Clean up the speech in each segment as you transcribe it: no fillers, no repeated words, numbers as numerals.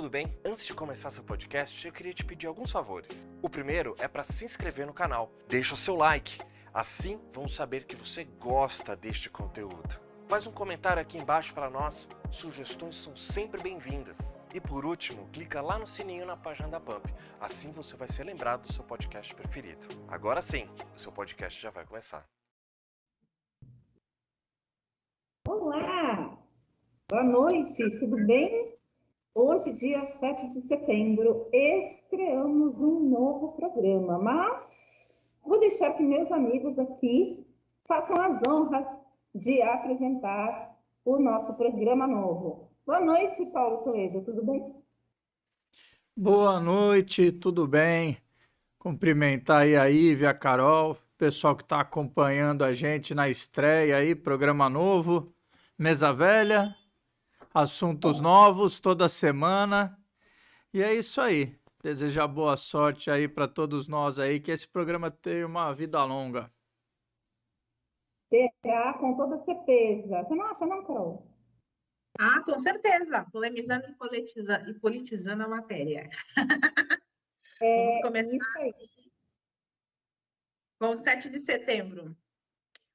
tudo bem? Antes de começar seu podcast, eu queria te pedir alguns favores. O primeiro é para se inscrever no canal. Deixa o seu like, assim vamos saber que você gosta deste conteúdo. Faz um comentário aqui embaixo para nós, sugestões são sempre bem-vindas. E por último, clica lá no sininho na página da Pump, assim você vai ser lembrado do seu podcast preferido. Agora sim, o seu podcast já vai começar. Olá, boa noite, tudo bem? Hoje, dia 7 de setembro, estreamos um novo programa, mas vou deixar que meus amigos aqui façam as honras de apresentar o nosso programa novo. Boa noite, Paulo Toledo, tudo bem? Boa noite, tudo bem? Cumprimentar aí a Ivy, a Carol, pessoal que está acompanhando a gente na estreia aí, programa novo, mesa velha, assuntos novos toda semana. E é isso aí. Desejar boa sorte aí para todos nós aí, que esse programa tenha uma vida longa. Terá, com toda certeza. Você não acha, não, Carol? Ah, com certeza. Polemizando e politizando a matéria. Vamos começar Isso aí. com o 7 de setembro,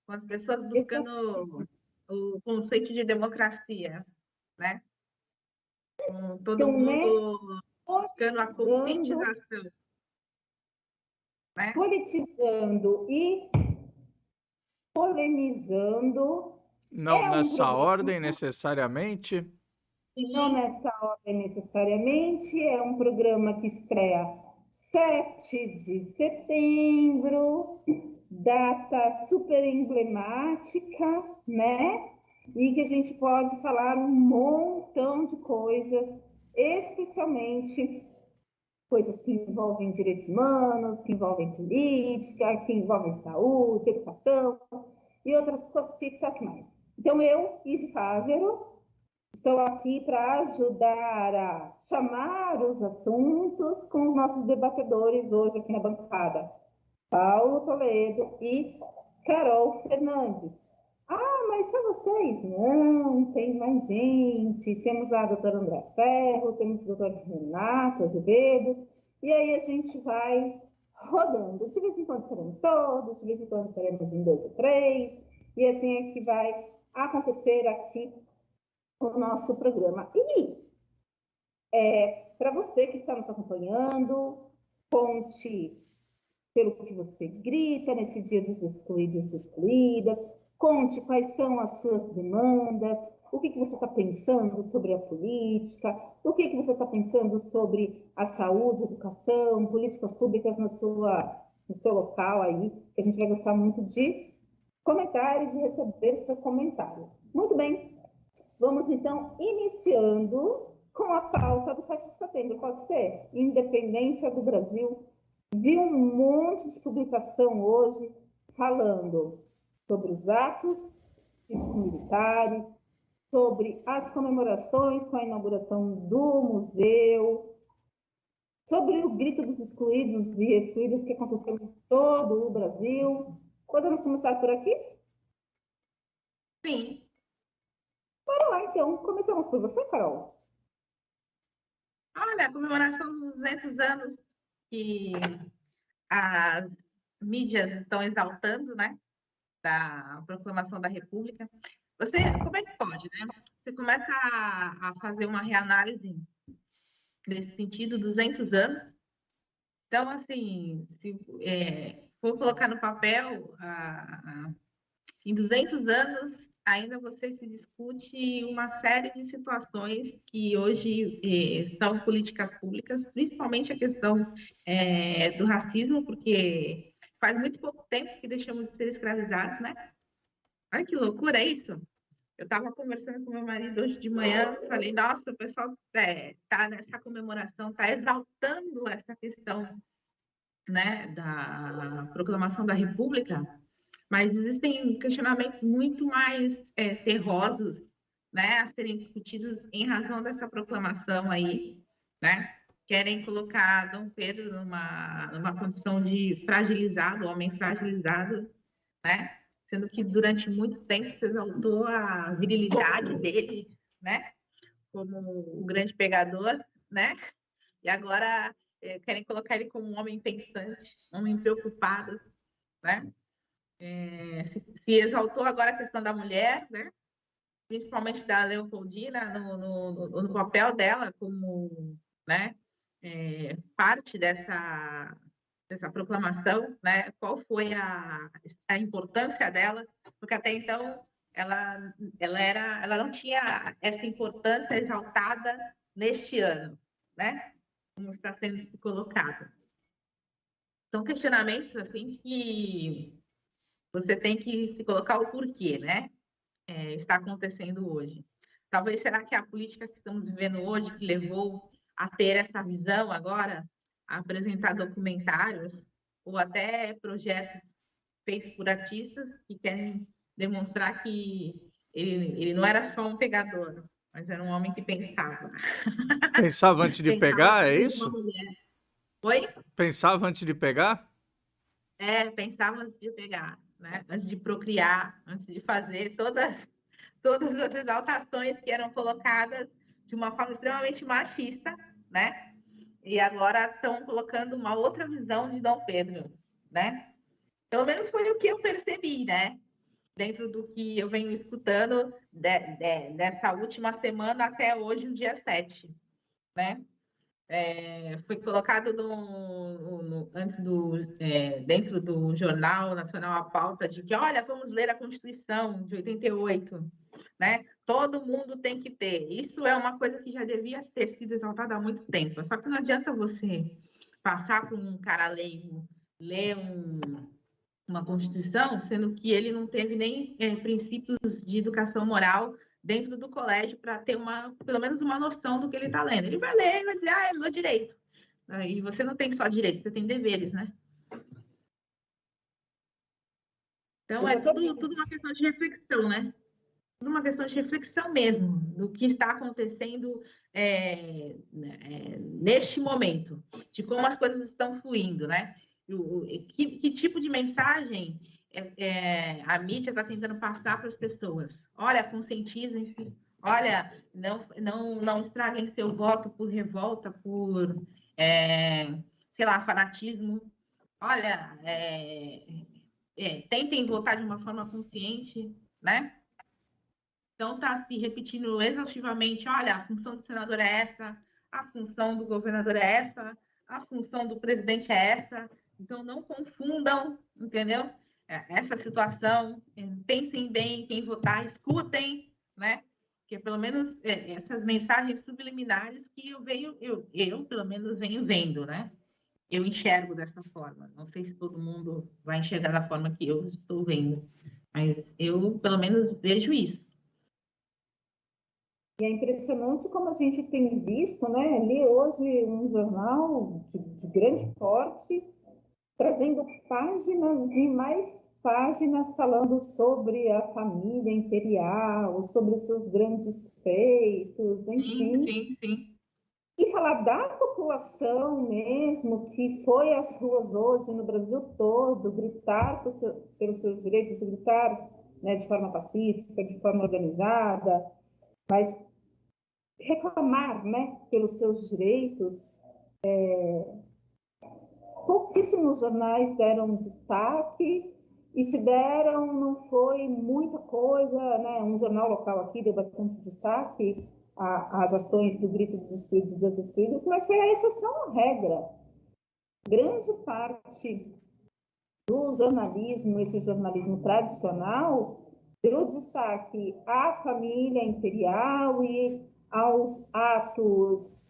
com as pessoas buscando o conceito de democracia, né? Com todo Então, mundo buscando a conscientização. Né? Politizando e polemizando. Não nessa ordem necessariamente. Não nessa ordem necessariamente, é um programa que estreia 7 de setembro, data super emblemática, né? E que a gente pode falar um montão de coisas, especialmente coisas que envolvem direitos humanos, que envolvem política, que envolvem saúde, educação e outras cositas mais. Então, eu, Ivy Fávero, estou aqui para ajudar a chamar os assuntos com os nossos debatedores hoje aqui na bancada, Paulo Toledo e Carol Fernandes. Ah, mas só vocês? Não, tem mais gente. Temos a doutora André Ferro, temos o doutor Renato Azevedo, e aí a gente vai rodando. De vez em quando teremos todos, de vez em quando teremos em 2 ou 3, e assim é que vai acontecer aqui o nosso programa. E para você que está nos acompanhando, conte pelo que você grita nesse dia dos excluídos e excluídas, conte quais são as suas demandas, o que você está pensando sobre a política, o que você está pensando sobre a saúde, educação, políticas públicas no seu local aí, que a gente vai gostar muito de comentar e de receber seu comentário. Muito bem, vamos então iniciando com a pauta do 7 de setembro, pode ser? Independência do Brasil. Vi um monte de publicação hoje falando sobre os atos cívico-militares, sobre as comemorações com a inauguração do museu, sobre o grito dos excluídos e excluídas que aconteceu em todo o Brasil. Podemos começar por aqui? Sim. Bora lá, então. Começamos por você, Carol. Olha, a comemoração dos 200 anos que as mídias estão exaltando, né? Da proclamação da República. Como é que pode, né? Você começa a fazer uma reanálise nesse sentido, 200 anos. Então, assim, se for colocar no papel, em 200 anos, ainda você se discute uma série de situações que hoje são políticas públicas, principalmente a questão do racismo, porque faz muito pouco tempo que deixamos de ser escravizados, né? Ai, que loucura é isso! Eu estava conversando com meu marido hoje de manhã, falei, nossa, o pessoal está nessa comemoração, está exaltando essa questão, né, da proclamação da República, mas existem questionamentos muito mais terrosos, né, a serem discutidos em razão dessa proclamação aí, né? Querem colocar Dom Pedro numa condição de fragilizado, homem fragilizado, né? Sendo que durante muito tempo se exaltou a virilidade dele, né? Como o grande pegador, né? E agora querem colocar ele como um homem pensante, um homem preocupado, né? Se exaltou agora a questão da mulher, né? Principalmente da Leopoldina, no papel dela como, né? Parte dessa proclamação, né? Qual foi a importância dela? Porque até então ela não tinha essa importância exaltada neste ano, né? Como está sendo colocado. São questionamentos assim que você tem que se colocar o porquê, né? Está acontecendo hoje. Talvez será que a política que estamos vivendo hoje que levou a ter essa visão agora, a apresentar documentários ou até projetos feitos por artistas que querem demonstrar que ele não era só um pegador, mas era um homem que pensava. Pensava antes de Pensava pegar, é como uma isso? mulher. Oi? Pensava antes de pegar? Pensava antes de pegar, né? Antes de procriar, antes de fazer todas as exaltações que eram colocadas de uma forma extremamente machista, né? E agora estão colocando uma outra visão de Dom Pedro, né? Pelo menos foi o que eu percebi, né? Dentro do que eu venho escutando dessa última semana até hoje, o dia 7, né? Foi colocado dentro do Jornal Nacional a pauta de que, olha, vamos ler a Constituição de 88, né? Todo mundo tem que ter. Isso é uma coisa que já devia ter sido exaltada há muito tempo. Só que não adianta você passar para um cara leigo ler uma Constituição, sendo que ele não teve nem princípios de educação moral dentro do colégio para ter pelo menos uma noção do que ele está lendo. Ele vai ler e vai dizer, é meu direito. E você não tem só direitos, você tem deveres, né? Então, é tudo uma questão de reflexão, né? Tudo uma questão de reflexão mesmo, do que está acontecendo neste momento, de como as coisas estão fluindo, né? Que tipo de mensagem a mídia está tentando passar para as pessoas? Olha, conscientizem-se. Olha, não estraguem seu voto por revolta, por, sei lá, fanatismo. Olha, tentem votar de uma forma consciente, né? Então, está se repetindo exaustivamente, olha, a função do senador é essa, a função do governador é essa, a função do presidente é essa. Então, não confundam, entendeu? Essa situação, pensem bem em quem votar, escutem, né? Porque, pelo menos, essas mensagens subliminares que eu, pelo menos, venho vendo, né? Eu enxergo dessa forma. Não sei se todo mundo vai enxergar da forma que eu estou vendo, mas eu, pelo menos, vejo isso. E é impressionante como a gente tem visto, né? Li hoje um jornal de grande porte, trazendo páginas e mais páginas falando sobre a família imperial, sobre os seus grandes feitos, enfim. Sim. E falar da população mesmo, que foi às ruas hoje no Brasil todo, gritar pelos seus direitos, gritar, né, de forma pacífica, de forma organizada, mas reclamar, né, pelos seus direitos. Pouquíssimos jornais deram destaque, e se deram, não foi muita coisa, né? Um jornal local aqui deu bastante destaque às ações do Grito dos Excluídos e das Excluídas, mas foi a exceção à regra. Grande parte do jornalismo, esse jornalismo tradicional, deu destaque à família imperial e aos atos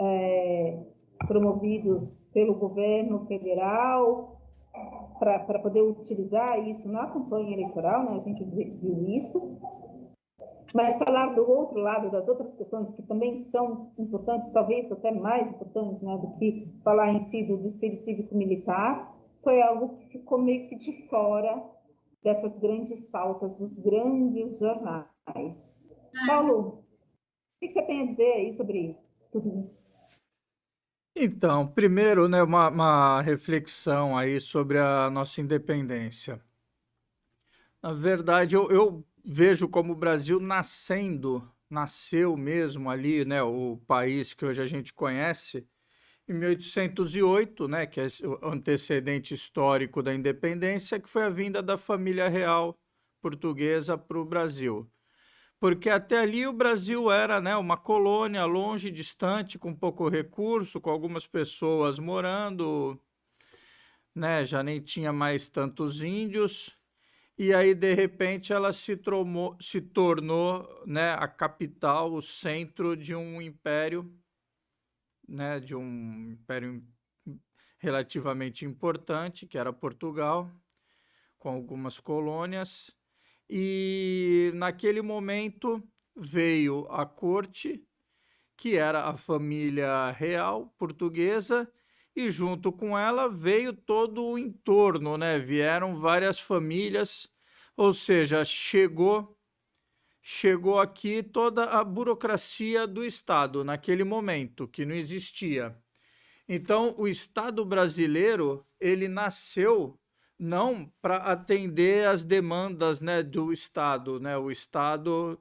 promovidos pelo governo federal para poder utilizar isso na campanha eleitoral, né? A gente viu isso. Mas falar do outro lado, das outras questões que também são importantes, talvez até mais importantes, né, do que falar em si do desfile cívico-militar, foi algo que ficou meio que de fora dessas grandes pautas, dos grandes jornais. Paulo, o que você tem a dizer aí sobre tudo isso? Então, primeiro, né, uma reflexão aí sobre a nossa independência. Na verdade, eu vejo como o Brasil nascendo nasceu mesmo ali, né, o país que hoje a gente conhece, em 1808, né, que é o antecedente histórico da independência, que foi a vinda da família real portuguesa para o Brasil. Porque até ali o Brasil era, né, uma colônia longe, distante, com pouco recurso, com algumas pessoas morando, né, já nem tinha mais tantos índios. E aí, de repente, ela se tornou, né, a capital, o centro de um império, né, de um império relativamente importante, que era Portugal, com algumas colônias. E naquele momento veio a corte, que era a família real portuguesa, e junto com ela veio todo o entorno, né? Vieram várias famílias, ou seja, chegou aqui toda a burocracia do Estado naquele momento, que não existia. Então, o Estado brasileiro, ele nasceu não para atender às demandas, né, do Estado, né, o Estado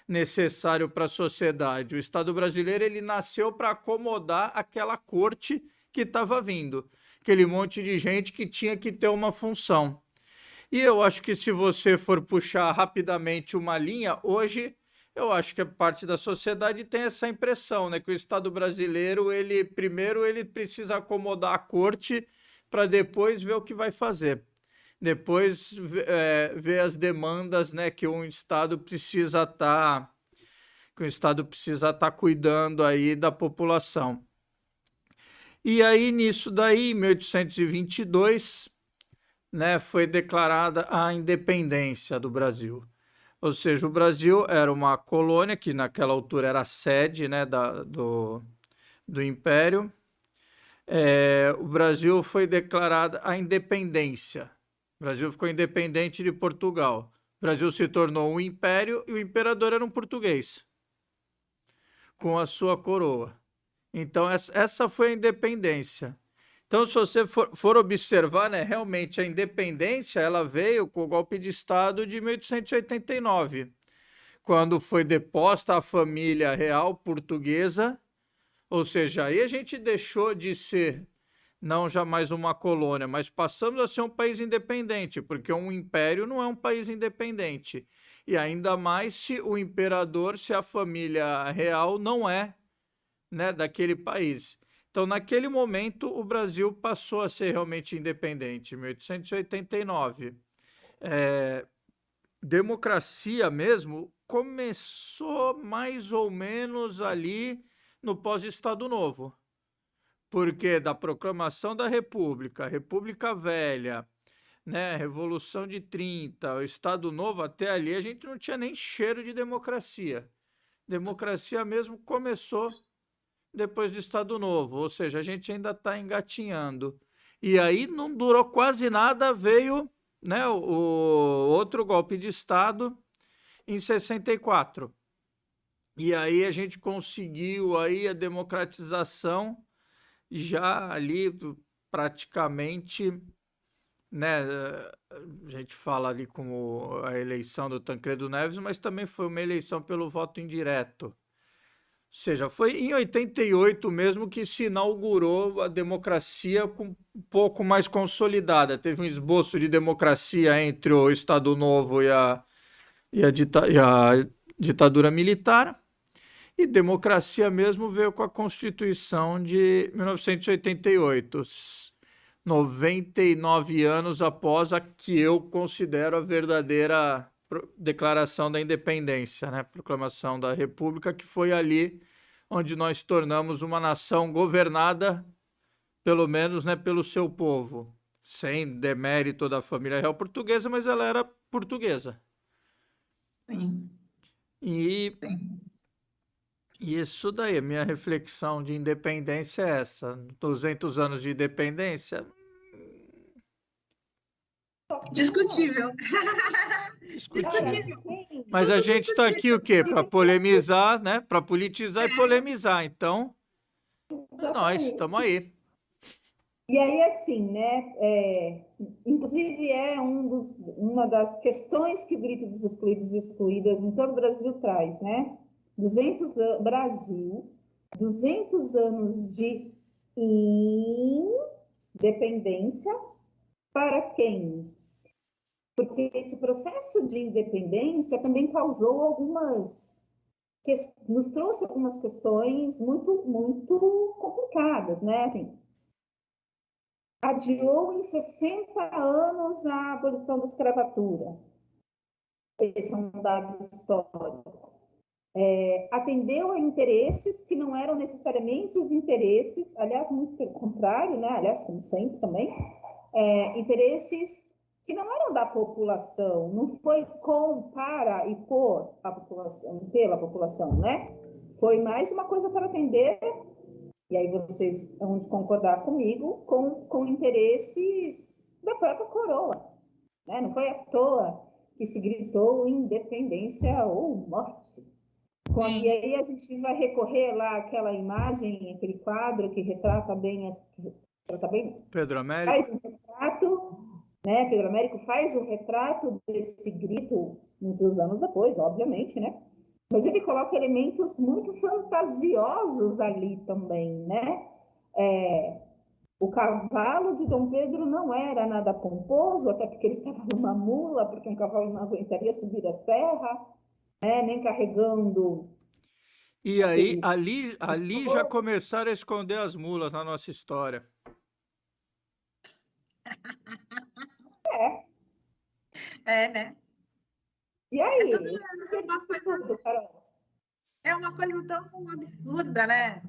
necessário para a sociedade. O Estado brasileiro, ele nasceu para acomodar aquela corte que estava vindo, aquele monte de gente que tinha que ter uma função. E eu acho que se você for puxar rapidamente uma linha, hoje eu acho que a parte da sociedade tem essa impressão, né, que o Estado brasileiro, ele primeiro ele precisa acomodar a corte para depois ver o que vai fazer. Depois ver as demandas, né, que um Estado precisa estar cuidando aí da população. E aí nisso daí, em 1822, né, foi declarada a independência do Brasil. Ou seja, o Brasil era uma colônia que naquela altura era a sede, né, do Império. O Brasil foi declarada a independência. O Brasil ficou independente de Portugal. O Brasil se tornou um império e o imperador era um português, com a sua coroa. Então, essa foi a independência. Então, se você for observar, né, realmente a independência ela veio com o golpe de Estado de 1889, quando foi deposta a família real portuguesa, ou seja, aí a gente deixou de ser não jamais uma colônia, mas passamos a ser um país independente, porque um império não é um país independente. E ainda mais se o imperador, se a família real não é, né, daquele país. Então, naquele momento, o Brasil passou a ser realmente independente, em 1889. Democracia mesmo começou mais ou menos ali no pós-Estado Novo, porque da proclamação da República, República Velha, né, Revolução de 30, o Estado Novo, até ali a gente não tinha nem cheiro de democracia. Democracia mesmo começou depois do Estado Novo, ou seja, a gente ainda está engatinhando. E aí não durou quase nada, veio, né, o outro golpe de Estado em 64. E aí a gente conseguiu aí a democratização já ali praticamente, né, a gente fala ali como a eleição do Tancredo Neves, mas também foi uma eleição pelo voto indireto. Ou seja, foi em 88 mesmo que se inaugurou a democracia um pouco mais consolidada. Teve um esboço de democracia entre o Estado Novo e a ditadura militar. E democracia mesmo veio com a Constituição de 1988, 99 anos após a que eu considero a verdadeira declaração da independência, né? Proclamação da República, que foi ali onde nós tornamos uma nação governada, pelo menos, né, pelo seu povo, sem demérito da família real portuguesa, mas ela era portuguesa. Sim, E sim. isso daí, a minha reflexão de independência é essa. 200 anos de independência, Discutível. discutível. Sim, Mas a gente está aqui o quê? Para polemizar, né? Para politizar e polemizar. Então, é nós, estamos aí. E aí, assim, né? Inclusive, uma das questões que o Grito dos Excluídos e Excluídas em todo o Brasil traz, né? Brasil, 200 anos de independência para quem? Porque esse processo de independência também causou nos trouxe algumas questões muito, muito complicadas, né? Assim, adiou em 60 anos a abolição da escravatura. Esse é um dado histórico. Atendeu a interesses que não eram necessariamente os interesses, aliás, muito pelo contrário, né? Aliás, como sempre também, interesses que não eram da população, não foi para e por a população, pela população, né? Foi mais uma coisa para atender, e aí vocês vão concordar comigo, com interesses da própria coroa, né? Não foi à toa que se gritou independência ou morte. E aí a gente vai recorrer lá àquela imagem, aquele quadro que retrata bem Pedro Américo. Faz um retrato, né? Pedro Américo faz o retrato desse grito muitos anos depois, obviamente, né? Mas ele coloca elementos muito fantasiosos ali também, né? O cavalo de Dom Pedro não era nada pomposo, até porque ele estava numa mula, porque um cavalo não aguentaria subir a serra, né? Nem carregando. E aí, ali já começaram a esconder as mulas na nossa história. Né? E aí? Tudo, Carol? É uma coisa tão absurda, né?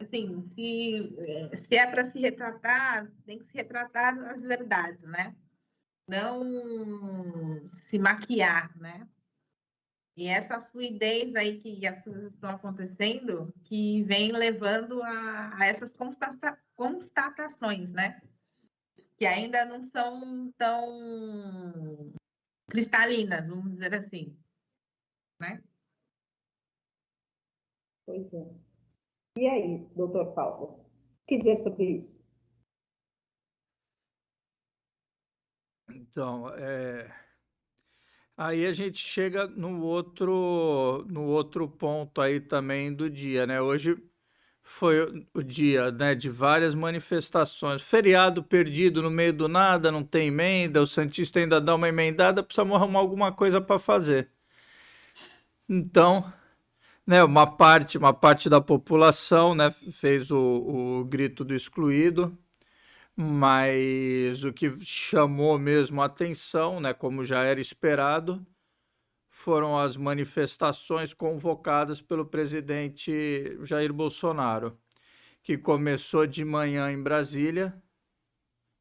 Assim, se é para se retratar, tem que se retratar as verdades, né? Não se maquiar, né? E essa fluidez aí que as coisas estão acontecendo, que vem levando a essas constatações, né? Que ainda não são tão cristalinas, vamos dizer assim, né? Pois é. E aí, doutor Paulo, o que dizer sobre isso? Então, aí a gente chega no outro ponto aí também do dia, né? Hoje foi o dia, né, de várias manifestações. Feriado perdido no meio do nada, não tem emenda, o Santista ainda dá uma emendada, precisamos arrumar alguma coisa para fazer. Então, né, uma parte da população, né, fez o grito do excluído, mas o que chamou mesmo a atenção, né, como já era esperado, foram as manifestações convocadas pelo presidente Jair Bolsonaro, que começou de manhã em Brasília,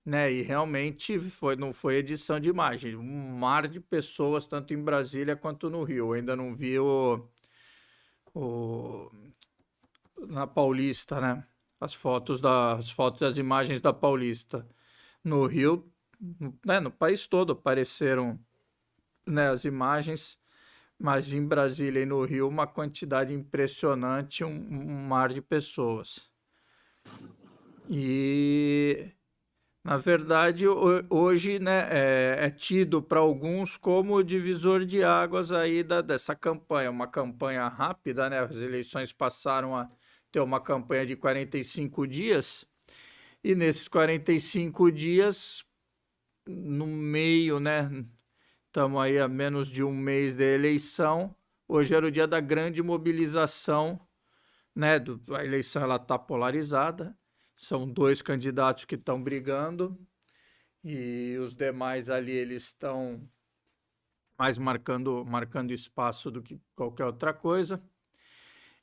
né, e realmente não foi edição de imagem, um mar de pessoas, tanto em Brasília quanto no Rio. Eu ainda não vi na Paulista, né? As fotos das imagens da Paulista. No Rio, né, no país todo apareceram, né, as imagens, mas em Brasília e no Rio uma quantidade impressionante, um mar de pessoas. E na verdade hoje, né, é tido para alguns como o divisor de águas aí dessa campanha, uma campanha rápida, né? As eleições passaram a ter uma campanha de 45 dias, e nesses 45 dias, no meio, né, estamos aí a menos de um mês da eleição, hoje era o dia da grande mobilização, né, a eleição ela está polarizada, são dois candidatos que estão brigando, e os demais ali eles estão mais marcando espaço do que qualquer outra coisa.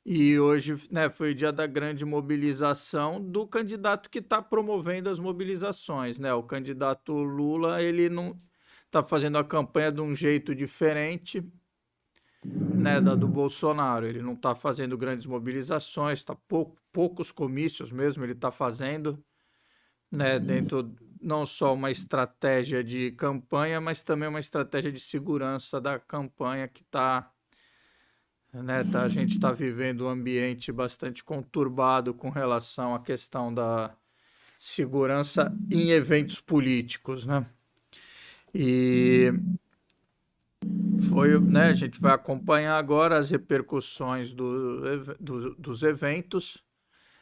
E hoje, né, foi o dia da grande mobilização do candidato que está promovendo as mobilizações, né? O candidato Lula, ele não está fazendo a campanha de um jeito diferente, né, da do Bolsonaro. Ele não está fazendo grandes mobilizações, tá poucos comícios mesmo ele está fazendo, né, dentro não só uma estratégia de campanha, mas também uma estratégia de segurança da campanha que está, né, a gente está vivendo um ambiente bastante conturbado com relação à questão da segurança em eventos políticos, né? E Foi, né? A gente vai acompanhar agora as repercussões dos eventos.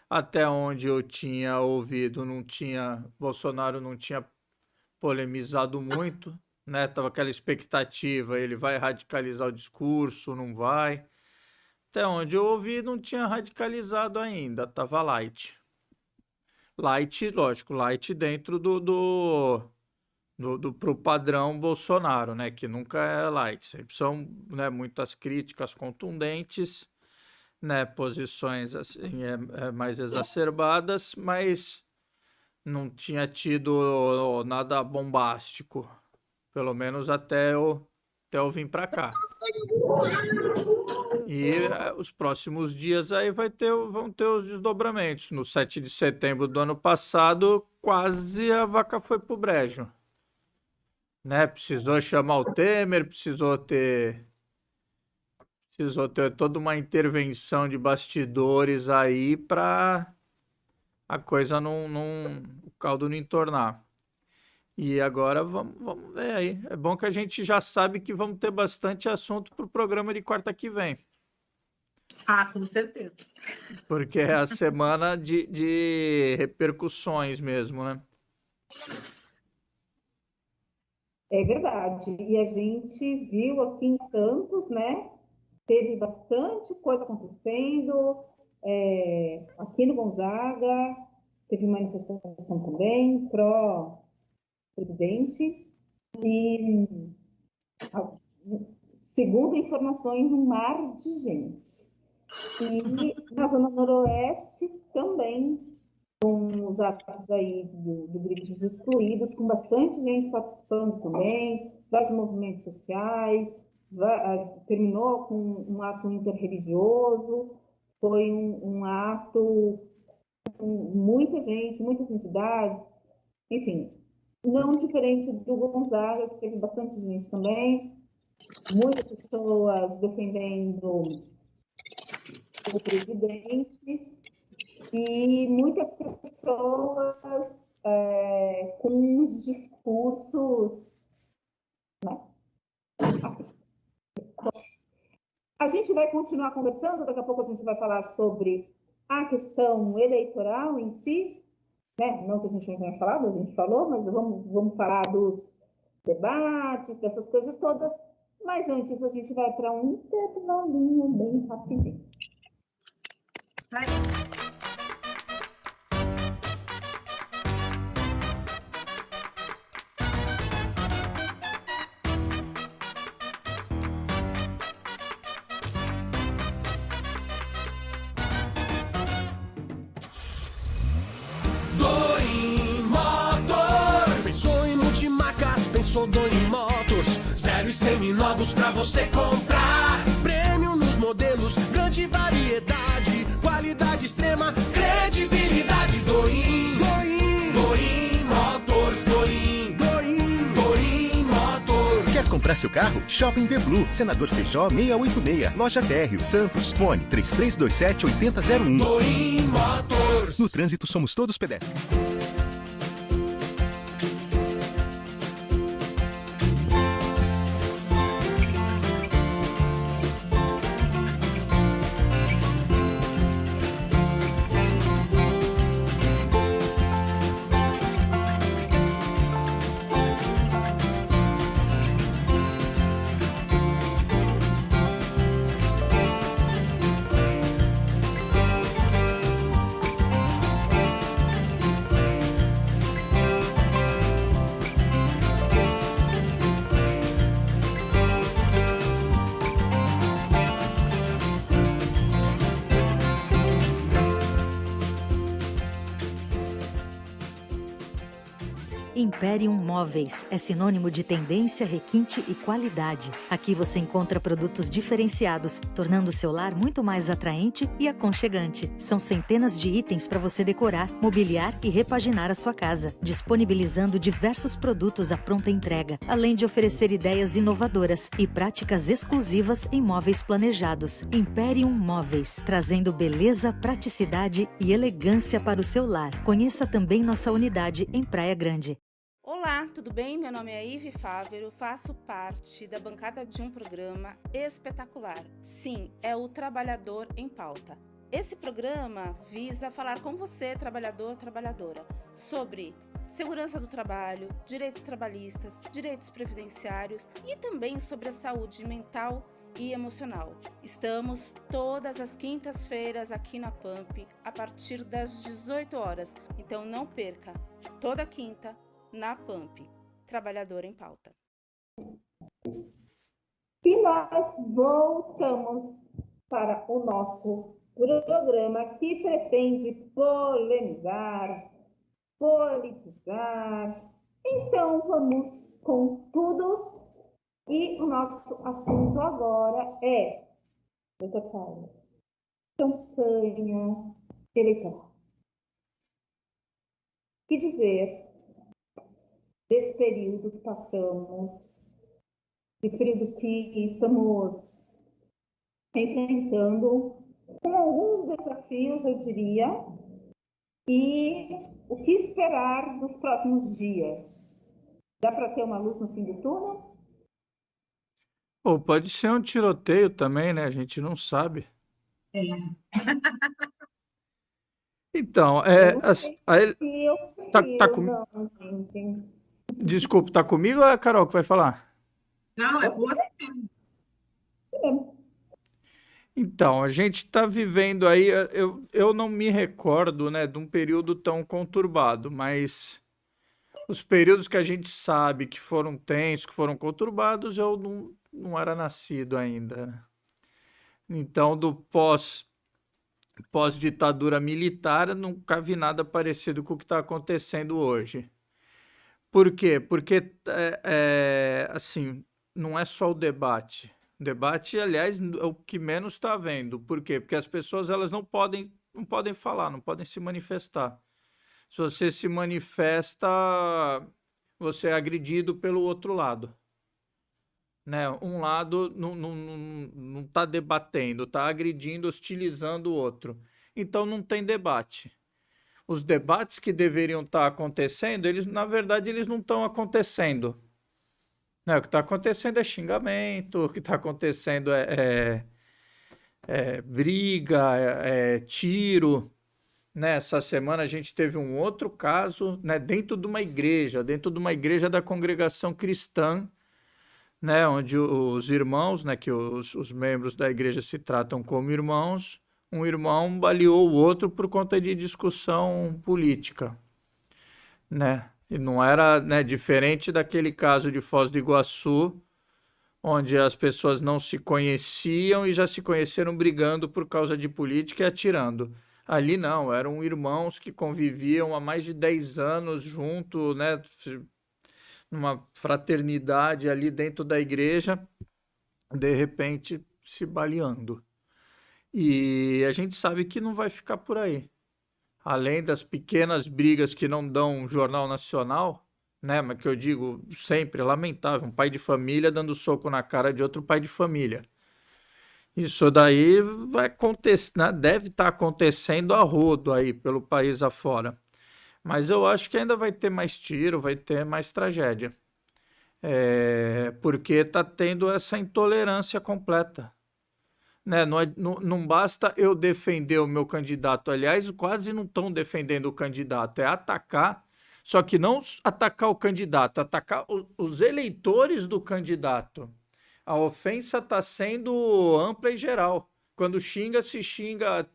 Até onde eu tinha ouvido, Bolsonaro não tinha polemizado muito, né? Tava aquela expectativa, ele vai radicalizar o discurso, não vai. Até onde eu ouvi, não tinha radicalizado ainda, tava light. Light, lógico, light dentro pro padrão Bolsonaro, né? Que nunca é light, sempre são, né, muitas críticas contundentes, né? Posições assim mais exacerbadas, mas não tinha tido nada bombástico, pelo menos até eu vir para cá. E os próximos dias aí vão ter os desdobramentos. No 7 de setembro do ano passado, quase a vaca foi pro brejo, né? Precisou chamar o Temer, precisou ter toda uma intervenção de bastidores aí para a coisa o caldo não entornar. E agora vamos ver aí. É bom que a gente já sabe que vamos ter bastante assunto para o programa de quarta que vem. Ah, com certeza. Porque é a semana de repercussões mesmo, né? É verdade. E a gente viu aqui em Santos, né? Teve bastante coisa acontecendo. Aqui no Gonzaga, teve manifestação também, pró-presidente. E, segundo informações, um mar de gente. E na Zona Noroeste também, com os atos aí do Grito dos Excluídos, com bastante gente participando também, vários movimentos sociais, terminou com um ato interreligioso, foi um ato com muita gente, muitas entidades, enfim, não diferente do Gonzaga, que teve bastante gente também, muitas pessoas defendendo o presidente e muitas pessoas com uns discursos, né? Assim. A gente vai continuar conversando, daqui a pouco a gente vai falar sobre a questão eleitoral em si, né? Não que a gente não tenha falado, a gente falou, mas vamos falar dos debates, dessas coisas todas, mas antes a gente vai para um intervalinho bem rapidinho. Pensou Doim Motors, 0 e seminovos pra você comprar. Prêmio nos modelos, grande variedade, qualidade extrema, credibilidade. Doim Motors, Doim Motors. Quer comprar seu carro? Shopping The Blue, Senador Feijó 686, Loja Térreo, Santos, fone 3327-8001. Doim Motors. No trânsito somos todos pedestres. Imperium Móveis é sinônimo de tendência, requinte e qualidade. Aqui você encontra produtos diferenciados, tornando o seu lar muito mais atraente e aconchegante. São centenas de itens para você decorar, mobiliar e repaginar a sua casa, disponibilizando diversos produtos à pronta entrega, além de oferecer ideias inovadoras e práticas exclusivas em móveis planejados. Imperium Móveis, trazendo beleza, praticidade e elegância para o seu lar. Conheça também nossa unidade em Praia Grande. Olá! Olá, tudo bem? Meu nome é Ive Fávero, faço parte da bancada de um programa espetacular. Sim, é o Trabalhador em Pauta. Esse programa visa falar com você, trabalhador, trabalhadora, sobre segurança do trabalho, direitos trabalhistas, direitos previdenciários e também sobre a saúde mental e emocional. Estamos todas as quintas-feiras aqui na PAMP, a partir das 18 horas. Então não perca, toda quinta, na PAMP, Trabalhador em Pauta. E nós voltamos para o nosso programa que pretende polemizar, politizar. Então vamos com tudo. E o nosso assunto agora é, doutor Paulo, campanha eleitoral. O que dizer desse período que passamos, desse período que estamos enfrentando, com alguns desafios, eu diria, e o que esperar dos próximos dias? Dá para ter uma luz no fim do túnel? Pô, pode ser um tiroteio também, né? A gente não sabe. Então, Eu não sei se eu tá prefiro, com... não, gente. Desculpa, tá comigo ou é a Carol que vai falar? Não, é você. Então, a gente está vivendo aí, eu não me recordo, né, de um período tão conturbado, mas os períodos que a gente sabe que foram tensos, que foram conturbados, eu não era nascido ainda, né? Então, do pós-ditadura militar, eu nunca vi nada parecido com o que está acontecendo hoje. Por quê? Porque, assim, não é só o debate. O debate, aliás, é o que menos está havendo. Por quê? Porque as pessoas elas não podem falar, não podem se manifestar. Se você se manifesta, você é agredido pelo outro lado. Né? Um lado não está debatendo, está agredindo, hostilizando o outro. Então não tem debate. Os debates que deveriam estar acontecendo, na verdade, eles não estão acontecendo. Né? O que está acontecendo é xingamento, o que está acontecendo é briga, tiro. Né? Essa semana a gente teve um outro caso, né, dentro de uma igreja da congregação cristã, né, onde os irmãos, né, que os membros da igreja se tratam como irmãos, um irmão baleou o outro por conta de discussão política, né? E não era, né, diferente daquele caso de Foz do Iguaçu, onde as pessoas não se conheciam e já se conheceram brigando por causa de política e atirando. Ali não, eram irmãos que conviviam há mais de 10 anos junto, né, numa fraternidade ali dentro da igreja, de repente se baleando. E a gente sabe que não vai ficar por aí. Além das pequenas brigas que não dão jornal nacional, né, mas que eu digo sempre, é lamentável, um pai de família dando soco na cara de outro pai de família. Isso daí vai acontecer, né, deve estar acontecendo a rodo aí pelo país afora. Mas eu acho que ainda vai ter mais tiro, vai ter mais tragédia. Porque está tendo essa intolerância completa. Né? Não basta eu defender o meu candidato. Aliás, quase não estão defendendo o candidato. É atacar, só que não atacar o candidato, atacar os eleitores do candidato. A ofensa está sendo ampla e geral. Quando xinga, se xinga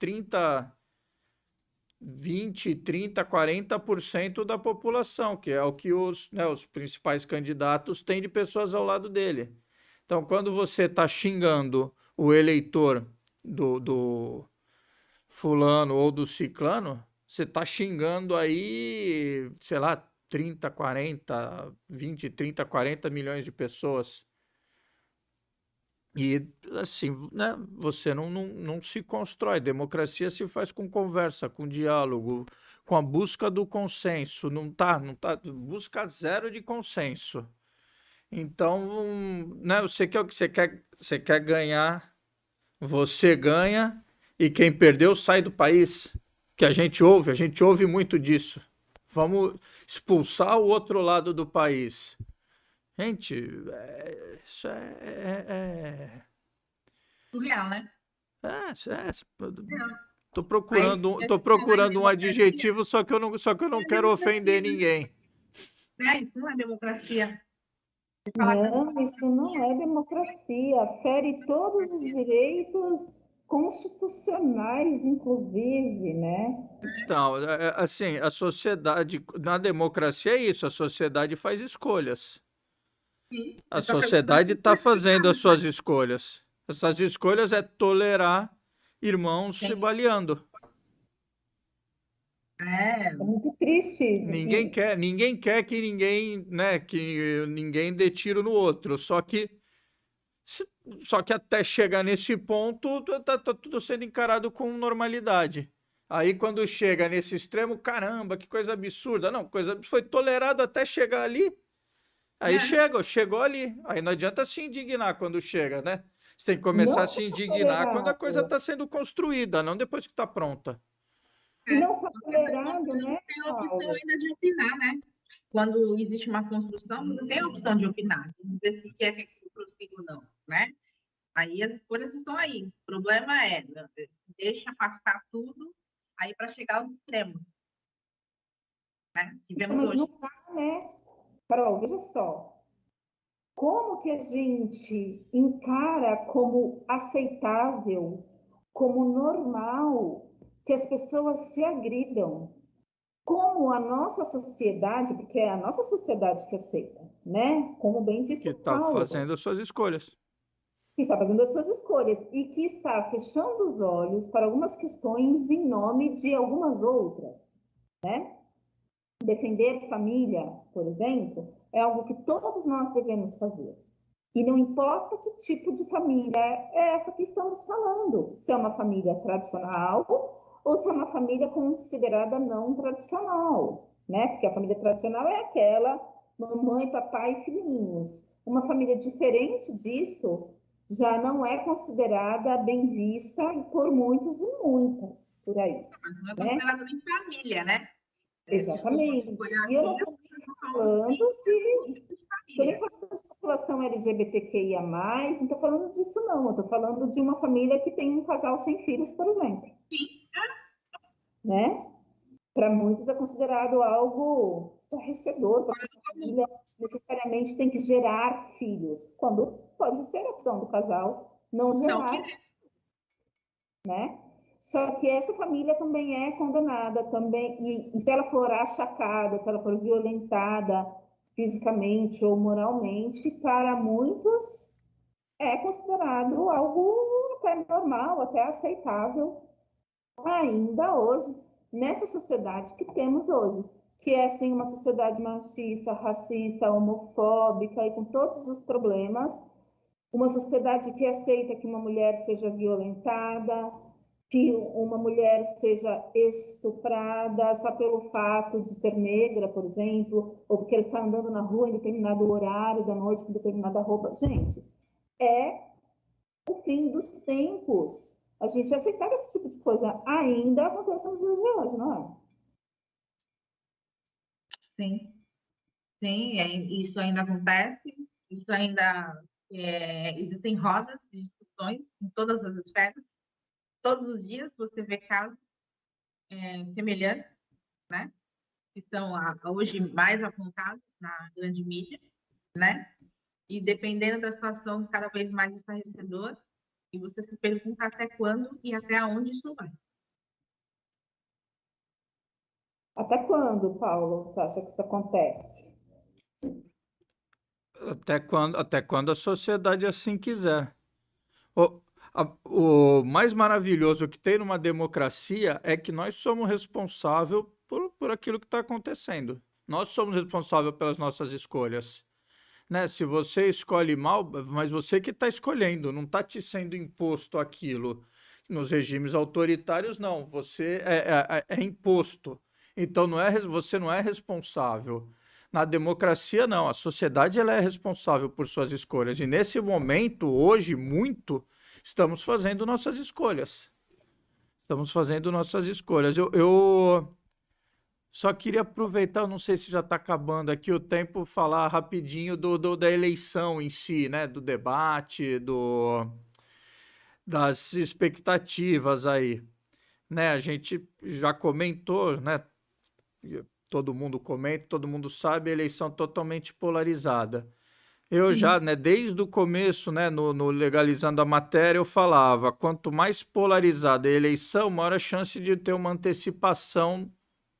20, 30, 40% da população, que é o que os principais candidatos têm de pessoas ao lado dele. Então, quando você está xingando o eleitor do fulano ou do ciclano, você está xingando aí, sei lá, 30, 40, 20, 30, 40 milhões de pessoas. E, assim, né, você não se constrói. Democracia se faz com conversa, com diálogo, com a busca do consenso. Não tá, busca zero de consenso. Então, né, você quer ganhar, você ganha, e quem perdeu sai do país. Que a gente ouve muito disso. Vamos expulsar o outro lado do país. Gente, isso Surreal, né? tô procurando um adjetivo, só que eu não quero ofender ninguém. Isso não é democracia. Não, isso não é democracia. Fere todos os direitos constitucionais, inclusive, né? Então, assim, a sociedade, na democracia é isso, a sociedade faz escolhas. A sociedade está fazendo as suas escolhas. Essas escolhas é tolerar irmãos se baleando. É muito triste. Ninguém quer que ninguém dê tiro no outro. Só que até chegar nesse ponto, tá tudo sendo encarado com normalidade. Aí quando chega nesse extremo, caramba, que coisa absurda. Não, foi tolerado até chegar ali. Aí chegou ali. Aí não adianta se indignar quando chega, né? Você tem que começar a se indignar quando a coisa está sendo construída, não depois que está pronta. E não só tolerado, né? Tem a opção ainda de opinar, né? Quando existe uma construção, você tem a opção de opinar, de dizer se quer que eu prossiga ou não, né? Aí as escolhas estão aí. O problema é, deixa passar tudo aí para chegar aos extremos. Né? Mas não dá, né? Carol, veja só. Como que a gente encara como aceitável, como normal, que as pessoas se agridam? Como a nossa sociedade, porque é a nossa sociedade que aceita, né? Como bem disse o Paulo. Que está fazendo as suas escolhas. Que está fazendo as suas escolhas e que está fechando os olhos para algumas questões em nome de algumas outras, né? Defender família, por exemplo, é algo que todos nós devemos fazer. E não importa que tipo de família é essa que estamos falando, se é uma família tradicional ou se é uma família considerada não tradicional, né? Porque a família tradicional é aquela mamãe, papai e filhinhos. Uma família diferente disso já não é considerada bem vista por muitos e muitas por aí. Mas não é considerada nem família, né? Exatamente. E eu não estou falando da população LGBTQIA+, não estou falando disso não, eu estou falando de uma família que tem um casal sem filhos, por exemplo. Né? Para muitos é considerado algo estarrecedor, porque a família necessariamente tem que gerar filhos, quando pode ser a opção do casal não gerar, né? Só que essa família também é condenada, também, e se ela for achacada, se ela for violentada fisicamente ou moralmente, para muitos é considerado algo até normal, até aceitável, ainda hoje, nessa sociedade que temos hoje, que é, sim, uma sociedade machista, racista, homofóbica e com todos os problemas, uma sociedade que aceita que uma mulher seja violentada, que uma mulher seja estuprada só pelo fato de ser negra, por exemplo, ou porque ela está andando na rua em determinado horário da noite com determinada roupa. Gente, é o fim dos tempos. A gente aceitar esse tipo de coisa ainda acontece nos dias de hoje, não é? Sim. Sim, isso ainda acontece, isso ainda existem rodas de discussões em todas as esferas. Todos os dias você vê casos semelhantes, né? Que são hoje mais apontados na grande mídia, né? E dependendo da situação, cada vez mais estarrecedor, e você se pergunta até quando e até onde isso vai. Até quando, Paulo, você acha que isso acontece? Até quando a sociedade assim quiser. O mais maravilhoso que tem numa democracia é que nós somos responsáveis por aquilo que está acontecendo. Nós somos responsáveis pelas nossas escolhas. Né? Se você escolhe mal, mas você que está escolhendo, não está te sendo imposto aquilo. Nos regimes autoritários, não. Você é imposto. Então, você não é responsável. Na democracia, não. A sociedade ela é responsável por suas escolhas. E nesse momento, hoje, estamos fazendo nossas escolhas. Estamos fazendo nossas escolhas. Só queria aproveitar, eu não sei se já está acabando aqui o tempo, falar rapidinho da eleição em si, né? Do debate, das expectativas aí, né? A gente já comentou, né? Todo mundo comenta, todo mundo sabe, a eleição totalmente polarizada. Eu já, né, desde o começo, né, no Legalizando a Matéria, eu falava, quanto mais polarizada a eleição, maior a chance de ter uma antecipação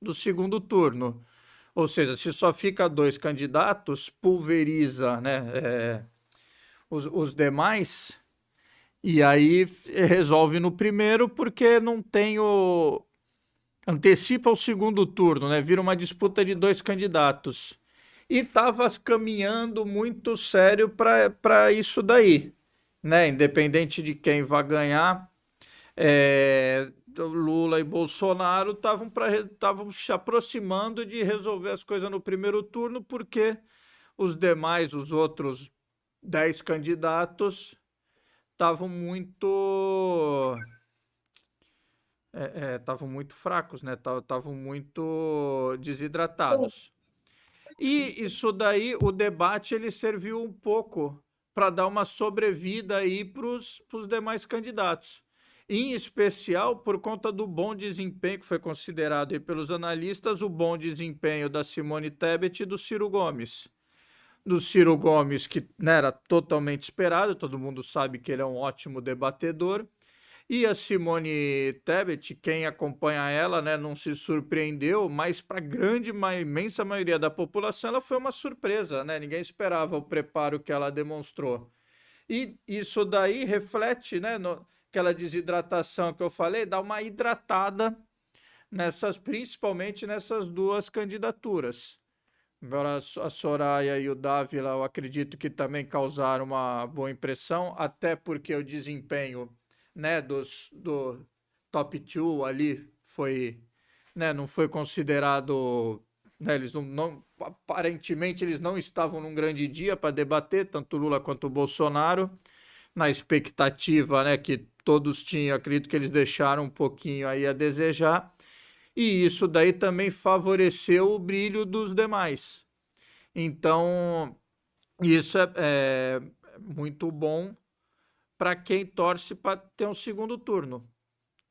do segundo turno. Ou seja, se só fica 2 candidatos, pulveriza, né, os demais, e aí resolve no primeiro, porque não tem antecipa o segundo turno, né, vira uma disputa de 2 candidatos. E estava caminhando muito sério para isso daí, né? Independente de quem vai ganhar, Lula e Bolsonaro estavam se aproximando de resolver as coisas no primeiro turno, porque os outros 10 candidatos estavam muito fracos, né? Estavam muito desidratados. E isso daí, o debate, ele serviu um pouco para dar uma sobrevida aí para os demais candidatos. Em especial por conta do bom desempenho, que foi considerado aí pelos analistas, o bom desempenho da Simone Tebet e do Ciro Gomes. Do Ciro Gomes, que, né, era totalmente esperado, todo mundo sabe que ele é um ótimo debatedor. E a Simone Tebet, quem acompanha ela, né, não se surpreendeu, mas para a imensa maioria da população ela foi uma surpresa, né? Ninguém esperava o preparo que ela demonstrou. E isso daí reflete, né, aquela desidratação que eu falei, dá uma hidratada principalmente nessas 2 candidaturas. Agora, a Soraya e o Dávila, eu acredito que também causaram uma boa impressão, até porque o desempenho, né, do top 2 ali não foi considerado, né, eles aparentemente eles não estavam num grande dia para debater, tanto Lula quanto o Bolsonaro, na expectativa, né, que todos tinham, acredito que eles deixaram um pouquinho aí a desejar, e isso daí também favoreceu o brilho dos demais. Então, isso é muito bom para quem torce para ter um segundo turno,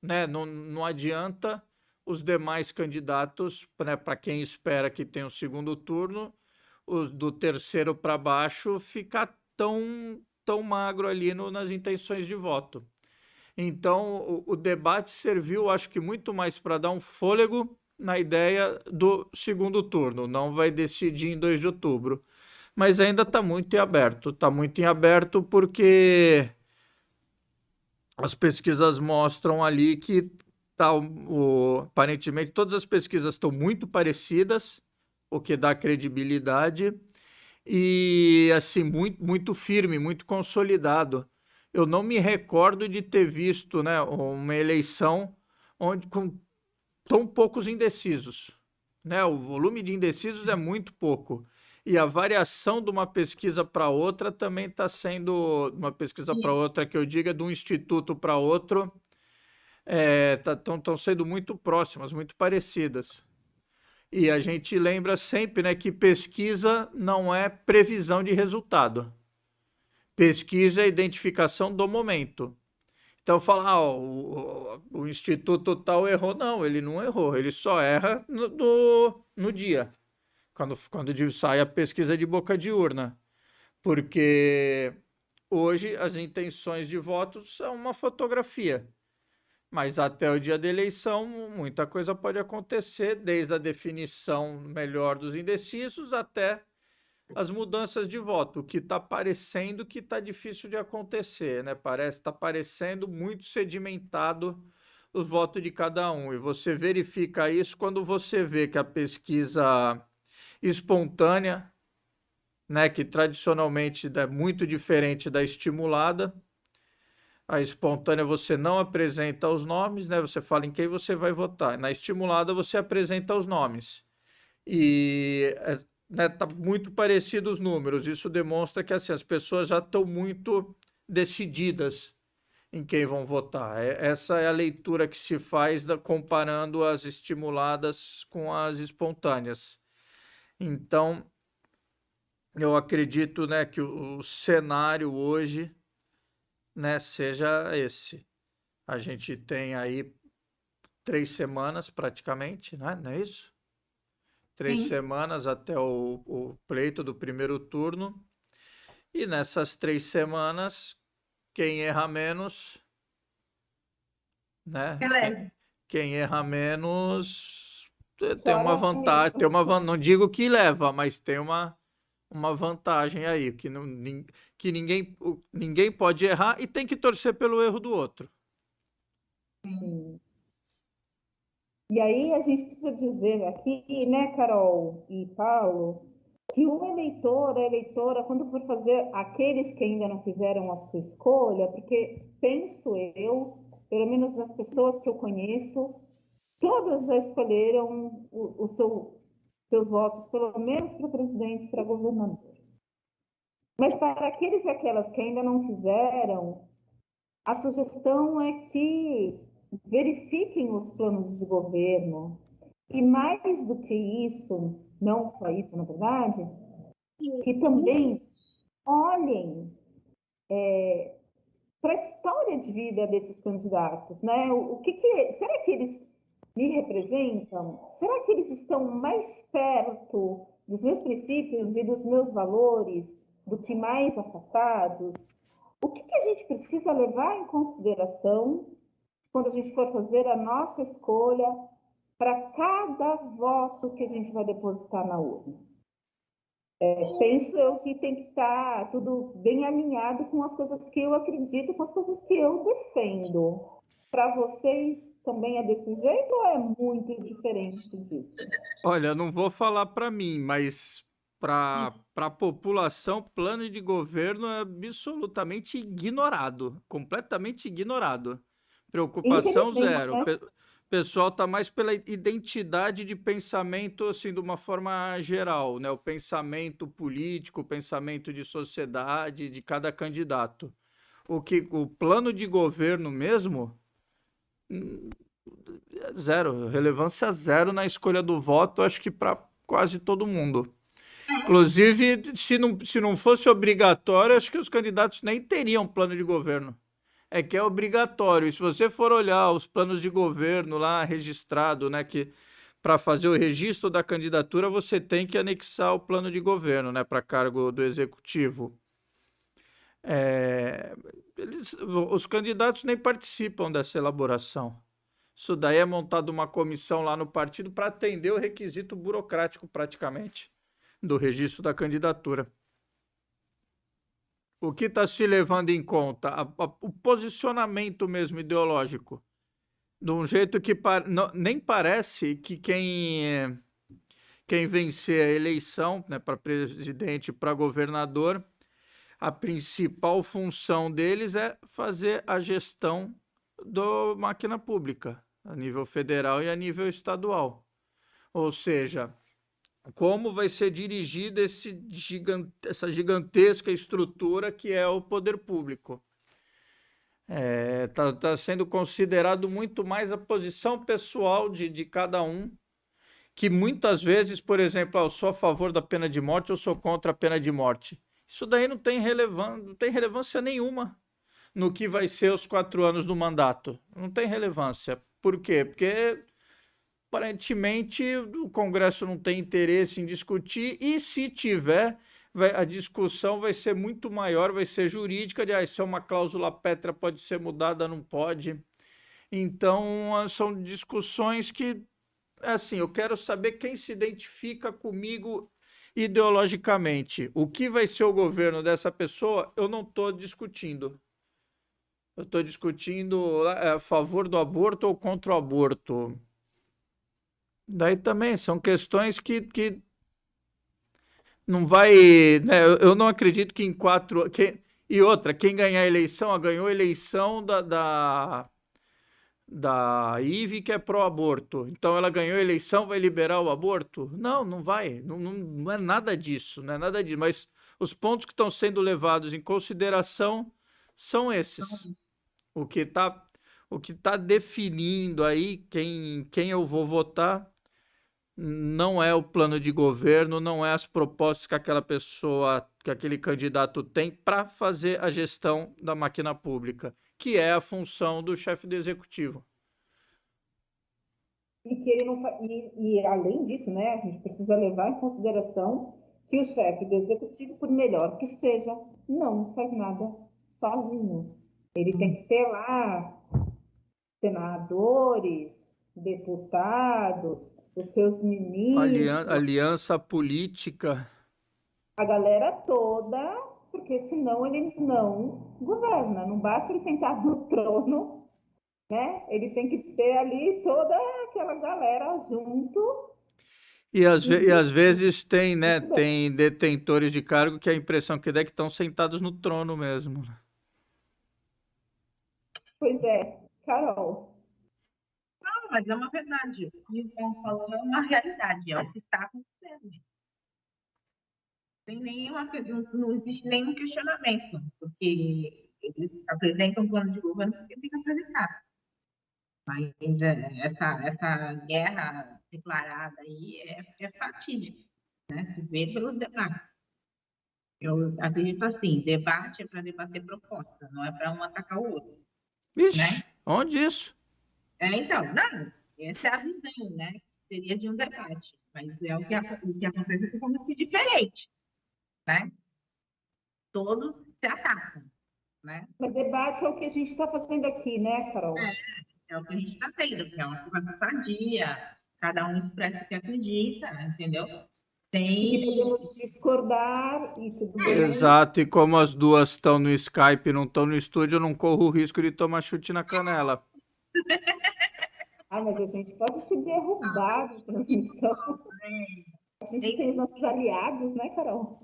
né? Não adianta os demais candidatos, né, para quem espera que tenha um segundo turno, os do terceiro para baixo, ficar tão magro ali nas intenções de voto. Então, o debate serviu, acho que muito mais para dar um fôlego na ideia do segundo turno. Não vai decidir em 2 de outubro, mas ainda está muito em aberto. Está muito em aberto porque as pesquisas mostram ali que aparentemente todas as pesquisas estão muito parecidas, o que dá credibilidade, e assim, muito firme, muito consolidado. Eu não me recordo de ter visto, né, uma eleição com tão poucos indecisos, né? O volume de indecisos é muito pouco. E a variação de uma pesquisa para outra também está sendo, uma pesquisa para outra, que eu diga, de um instituto para outro, estão sendo muito próximas, muito parecidas. E a gente lembra sempre, né, que pesquisa não é previsão de resultado. Pesquisa é identificação do momento. Então, falar, o instituto tal errou. Não, ele não errou, ele só erra no dia, quando sai a pesquisa de boca de urna. Porque hoje as intenções de votos são uma fotografia. Mas até o dia da eleição, muita coisa pode acontecer, desde a definição melhor dos indecisos até as mudanças de voto, o que está parecendo que está difícil de acontecer, né? Está parecendo muito sedimentado o voto de cada um. E você verifica isso quando você vê que a pesquisa espontânea, né, que tradicionalmente é muito diferente da estimulada. A espontânea você não apresenta os nomes, né? Você fala em quem você vai votar. Na estimulada você apresenta os nomes. E tá muito parecido os números. Isso demonstra que assim, as pessoas já estão muito decididas em quem vão votar. Essa é a leitura que se faz comparando as estimuladas com as espontâneas. Então, eu acredito, né, que o cenário hoje, né, seja esse. A gente tem aí 3 semanas praticamente, né? Não é isso? 3 Sim. semanas até o pleito do primeiro turno. E nessas 3 semanas, quem erra menos, né? Elege. Quem erra menos tem Chora uma vantagem, mesmo. não digo que leva, mas tem uma vantagem aí, que ninguém pode errar e tem que torcer pelo erro do outro. Sim. E aí a gente precisa dizer aqui, né, Carol e Paulo, que o eleitor, a eleitora, quando for fazer, aqueles que ainda não fizeram a sua escolha, porque penso eu, pelo menos nas pessoas que eu conheço, todas já escolheram seus votos, pelo menos para presidente e para governador. Mas para aqueles e aquelas que ainda não fizeram, a sugestão é que verifiquem os planos de governo e, mais do que isso, não só isso, na verdade, que também olhem para a história de vida desses candidatos, né? Será que eles me representam? Será que eles estão mais perto dos meus princípios e dos meus valores do que mais afastados? O que a gente precisa levar em consideração quando a gente for fazer a nossa escolha para cada voto que a gente vai depositar na urna? Penso eu que tem que estar tudo bem alinhado com as coisas que eu acredito, com as coisas que eu defendo. Para vocês também é desse jeito ou é muito diferente disso? Olha, eu não vou falar para mim, mas para a população, plano de governo é absolutamente ignorado, completamente ignorado. Preocupação zero. Infelizmente, né? O pessoal está mais pela identidade de pensamento, assim, de uma forma geral, né? O pensamento político, o pensamento de sociedade de cada candidato. O plano de governo mesmo, zero, relevância zero na escolha do voto, acho que para quase todo mundo. Inclusive, se não fosse obrigatório, acho que os candidatos nem teriam plano de governo. É que é obrigatório. E se você for olhar os planos de governo lá registrado, né, que para fazer o registro da candidatura você tem que anexar o plano de governo, né, para cargo do executivo. Os candidatos nem participam dessa elaboração. Isso daí é montado uma comissão lá no partido para atender o requisito burocrático, praticamente, do registro da candidatura. O que está se levando em conta? O posicionamento mesmo ideológico. De um jeito que nem parece que quem vencer a eleição, né, para presidente e para governador, a principal função deles é fazer a gestão da máquina pública, a nível federal e a nível estadual. Ou seja, como vai ser dirigida essa gigantesca estrutura que é o poder público. Tá sendo considerado muito mais a posição pessoal de cada um, que muitas vezes, por exemplo, eu sou a favor da pena de morte, eu sou contra a pena de morte. Isso daí não tem relevância nenhuma no que vai ser os 4 anos do mandato. Não tem relevância. Por quê? Porque aparentemente o Congresso não tem interesse em discutir, e se tiver, a discussão vai ser muito maior, vai ser jurídica, se é uma cláusula pétrea, pode ser mudada, não pode. Então, são discussões que, assim, eu quero saber quem se identifica comigo ideologicamente. O que vai ser o governo dessa pessoa, eu não estou discutindo. Eu estou discutindo a favor do aborto ou contra o aborto. Daí também são questões que não vai, né? Eu não acredito que em 4... E outra, quem ganhar a eleição, ganhou a eleição da Ive, que é pró-aborto. Então ela ganhou a eleição, vai liberar o aborto? Não vai. Não é nada disso, não é nada disso. Mas os pontos que estão sendo levados em consideração são esses. O que tá definindo aí quem eu vou votar não é o plano de governo, não é as propostas que aquela pessoa, que aquele candidato tem para fazer a gestão da máquina pública, que é a função do chefe do executivo. E que ele não e além disso, né, a gente precisa levar em consideração que o chefe do executivo, por melhor que seja, não faz nada sozinho. Ele tem que ter lá senadores, deputados, os seus ministros, Aliança política. a galera toda, porque senão ele não governa. Não basta ele sentar no trono, né? Ele tem que ter ali toda aquela galera junto. E às vezes tem, né, tem detentores de cargo que a impressão que dá é que estão sentados no trono mesmo. Pois é, Carol. Não, mas é uma verdade. O que o João falou é uma realidade, é o que está acontecendo. Não existe nenhum questionamento, porque eles apresentam um plano de governo porque tem que apresentar. Mas essa guerra declarada aí é fatídica, né? Se vê pelos debates. Eu acredito assim, debate é para debater proposta, não é para um atacar o outro. Vixe, né? onde isso? Então, não, essa é a visão, né? Seria de um debate, mas é o que acontece é totalmente diferente, né? Todos se atacam, né? Mas debate é o que a gente está fazendo aqui, né, Carol? É o que a gente está tendo, que é uma conversa sadia, cada um expressa o que acredita, entendeu? E que podemos discordar e tudo bem. Exato, e como as duas estão no Skype e não estão no estúdio, eu não corro o risco de tomar chute na canela. Ah, mas a gente pode te derrubar de transmissão. A gente tem os nossos aliados, né, Carol?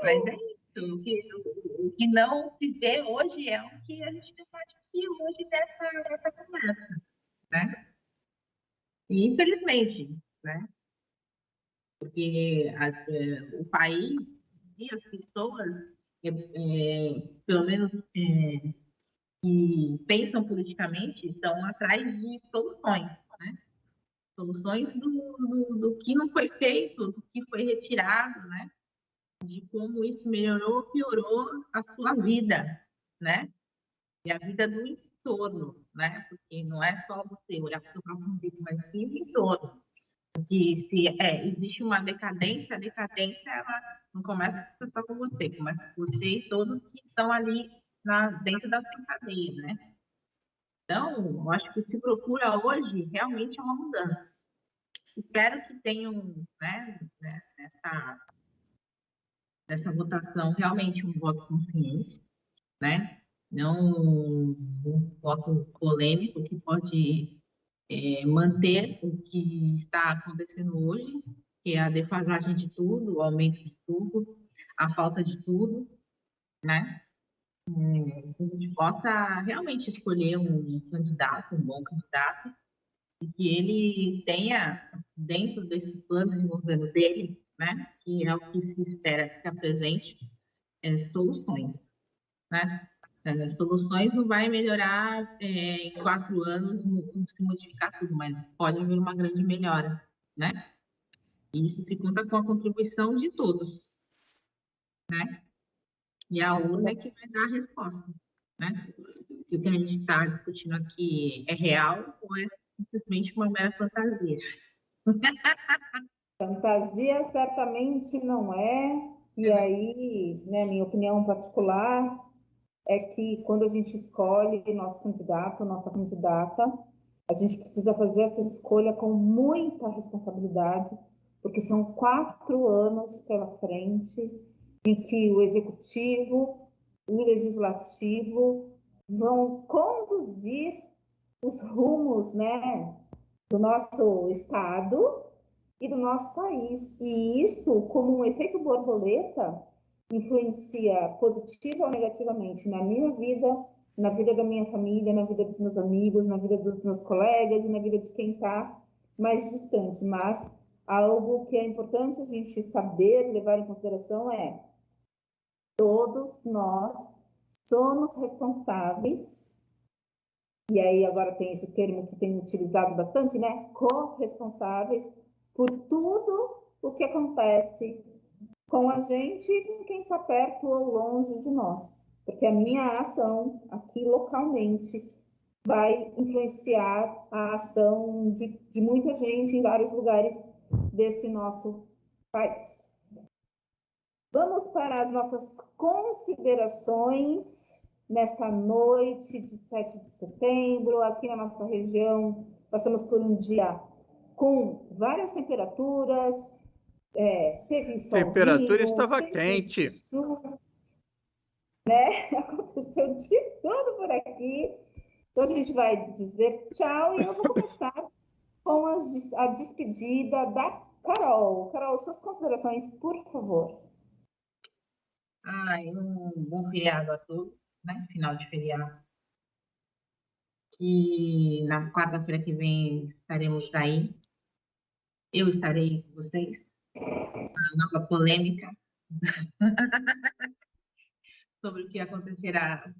Mas é isso. O que não se vê hoje é o que a gente debate aqui hoje dessa conversa, né? E, infelizmente, né? Porque o país e as pessoas, pelo menos que pensam politicamente, estão atrás de soluções, né? Soluções do que não foi feito, do que foi retirado, né? De como isso melhorou ou piorou a sua vida, né? E a vida do entorno, né? Porque não é só você olhar para o seu próprio vida, mas sim o entorno. Porque se existe uma decadência, a decadência ela não começa só com você, começa com você e todos que estão ali dentro da sua cadeia, né? Então, eu acho que o que se procura hoje realmente é uma mudança. Espero que tenham, né, nessa votação realmente um voto consciente, né? Não um voto polêmico que pode manter o que está acontecendo hoje, que é a defasagem de tudo, o aumento de tudo, a falta de tudo, né? Que a gente possa realmente escolher um candidato, um bom candidato, e que ele tenha, dentro desse plano de governo dele, né, que é o que se espera que se apresente, soluções, né? Soluções não vai melhorar em 4 anos, não se modificar tudo, mas pode haver uma grande melhora, né? E isso se conta com a contribuição de todos, né? E a urna é que vai dar a resposta, né? Se o que a gente está discutindo aqui é real ou é simplesmente uma mera fantasia. Fantasia certamente não é. E aí, né, minha opinião particular é que quando a gente escolhe nosso candidato, nossa candidata, a gente precisa fazer essa escolha com muita responsabilidade, porque são 4 anos pela frente em que o executivo, o legislativo vão conduzir os rumos, né, do nosso estado e do nosso país. E isso, como um efeito borboleta, influencia positiva ou negativamente na minha vida, na vida da minha família, na vida dos meus amigos, na vida dos meus colegas e na vida de quem está mais distante. Mas algo que é importante a gente saber, levar em consideração é todos nós somos responsáveis, e aí agora tem esse termo que tem utilizado bastante, né? Corresponsáveis por tudo o que acontece com a gente e com quem está perto ou longe de nós. Porque a minha ação aqui localmente vai influenciar a ação de muita gente em vários lugares desse nosso país. Vamos para as nossas considerações nesta noite de 7 de setembro. Aqui na nossa região, passamos por um dia com várias temperaturas, teve solzinho, A temperatura estava teve quente. chuva, né? Aconteceu de tudo por aqui. Então, a gente vai dizer tchau e eu vou começar com a despedida da Carol. Carol, suas considerações, por favor. Um bom feriado a todos, né? Final de feriado. E na quarta-feira que vem estaremos aí. Eu estarei com vocês. Uma nova polêmica sobre o que acontecerá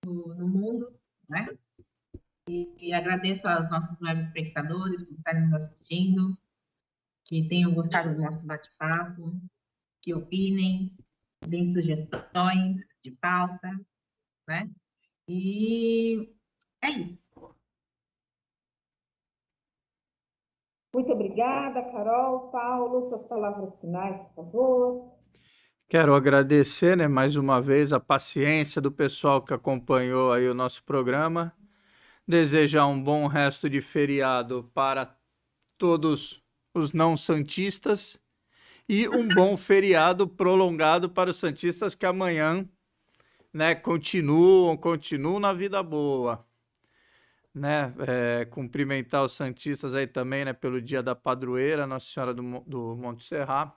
no mundo, né? E agradeço aos nossos web espectadores por estarem nos assistindo, que tenham gostado do nosso bate-papo, que opinem, deem sugestões de pauta, né? E é isso. Muito obrigada, Carol. Paulo, suas palavras finais, por favor. Quero agradecer, né, mais uma vez a paciência do pessoal que acompanhou aí o nosso programa. Desejar um bom resto de feriado para todos os não santistas e um bom feriado prolongado para os santistas que amanhã, né, continuam na vida boa, né? Cumprimentar os santistas aí também, né, pelo dia da padroeira, Nossa Senhora do Monte Serrat,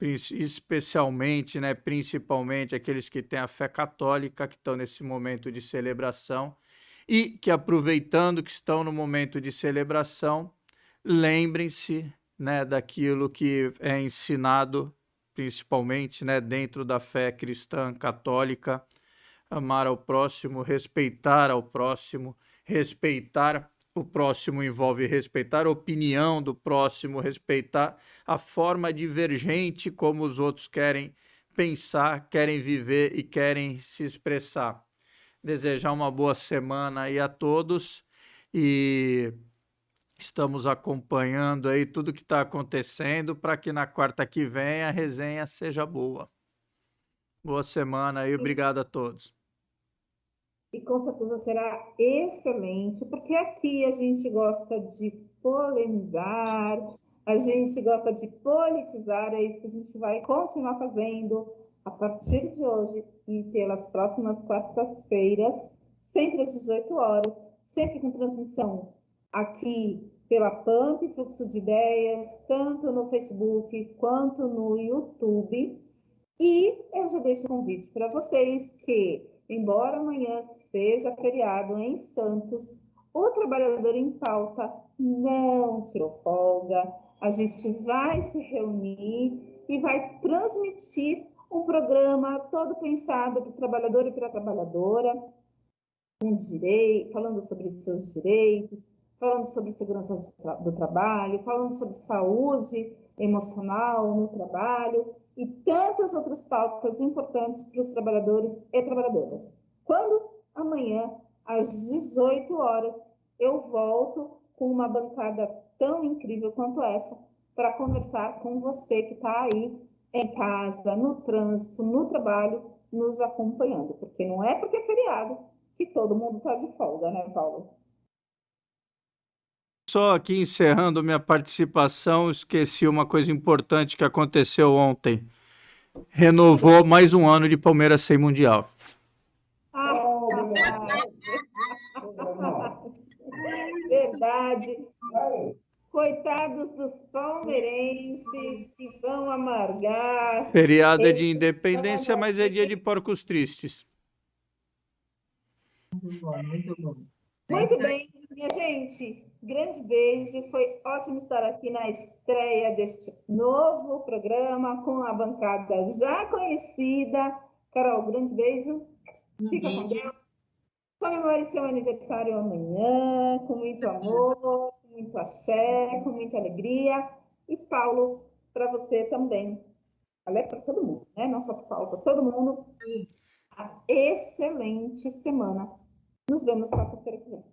especialmente, né, principalmente aqueles que têm a fé católica, que estão nesse momento de celebração e que, aproveitando que estão no momento de celebração, lembrem-se, né, daquilo que é ensinado, principalmente, né, dentro da fé cristã católica: amar ao próximo, respeitar ao próximo. Respeitar o próximo envolve respeitar a opinião do próximo, respeitar a forma divergente como os outros querem pensar, querem viver e querem se expressar. Desejar uma boa semana aí a todos e estamos acompanhando aí tudo que está acontecendo para que na quarta que vem a resenha seja boa. Boa semana aí, obrigado a todos. E com certeza será excelente, porque aqui a gente gosta de polemizar, a gente gosta de politizar, é isso que a gente vai continuar fazendo a partir de hoje e pelas próximas quartas-feiras, sempre às 18 horas, sempre com transmissão aqui pela PAMP, Fluxo de Ideias, tanto no Facebook quanto no YouTube. E eu já deixo o convite para vocês que, embora amanhã seja feriado em Santos, o Trabalhador em Pauta não tirou folga. A gente vai se reunir e vai transmitir um programa todo pensado para o trabalhador e para a trabalhadora, falando sobre seus direitos, falando sobre segurança do trabalho, falando sobre saúde emocional no trabalho e tantas outras pautas importantes para os trabalhadores e trabalhadoras. Quando amanhã, às 18 horas, eu volto com uma bancada tão incrível quanto essa para conversar com você que está aí em casa, no trânsito, no trabalho, nos acompanhando. Porque não é porque é feriado que todo mundo está de folga, né, Paulo? Só aqui encerrando minha participação, esqueci uma coisa importante que aconteceu ontem. Renovou mais um ano de Palmeiras sem Mundial. Verdade. Coitados dos palmeirenses que vão amargar. Feriado é de independência, mas é dia de porcos tristes. Muito bom, muito bom. Muito bem, minha gente. Grande beijo. Foi ótimo estar aqui na estreia deste novo programa com a bancada já conhecida. Carol, grande beijo. Fica com Deus. Comemore seu aniversário amanhã, com muito amor, com muito axé, com muita alegria. E Paulo, para você também. Aliás, para todo mundo, né? Não só para o Paulo, para todo mundo. Uma excelente semana. Nos vemos quarta-feira que vem.